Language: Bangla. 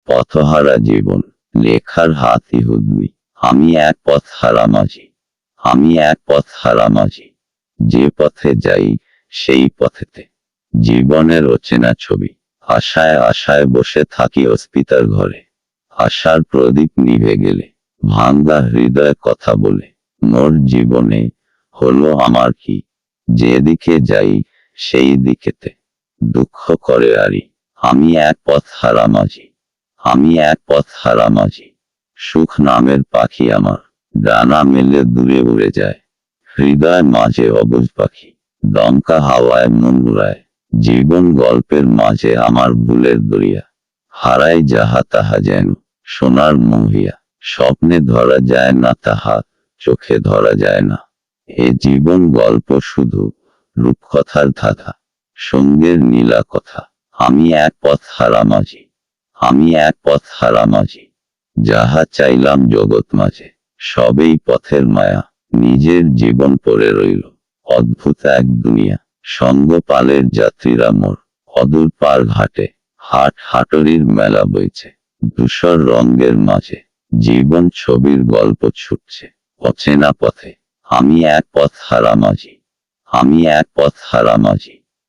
পথহারা জীবন, লেখার হাতি হুদনি। আমি এক পথ হারা মাঝি, আমি এক পথ হারা মাঝি। যে পথে যাই সেই পথেতে জীবনের অচেনা ছবি। আশায় আশায় বসে থাকি অস্পিতার ঘরে। আশার প্রদীপ নিভে গেলে ভাঙ্গা হৃদয় কথা বলে, মোর জীবনে হলো আমার কি? যেদিকে যাই সেই দিকেতে দুঃখ করে আরি। আমি এক পথ হারা মাঝি, আমি এক পথ হারা মাঝি। সুখ নামের পাখি আমার ডানা মেলে দূরে উড়ে যায়। হৃদয় মাঝে অবুঝ পাখি দমকা হাওয়ায় মন উড়ায়। জীবন গল্পের মাঝে আমার ভুলের দরিয়া। হারাই যাহা তাহা যেন সোনার মহিয়া। স্বপ্নে ধরা যায় না তাহা, চোখে ধরা যায় না। এ জীবন গল্প শুধু রূপকথার ধাঁধা, সঙ্গের নীলা কথা। আমি এক পথ হারা মাঝি, আমি এক পথ হারা মাঝি। যাহা চাইলাম জগৎ মাঝে সবেই পথের মায়া। নিজের জীবন পড়ে রইল অদ্ভুত এক দুনিয়া। সঙ্গপালের যাত্রীরা মোর অদূর পার ঘাটে। হাট হাটরির মেলা বইছে ধূসর রঙের মাঝে। জীবন ছবির গল্প ছুটছে অচেনা পথে। আমি এক পথ হারা মাঝি, আমি এক পথ হারা মাঝি।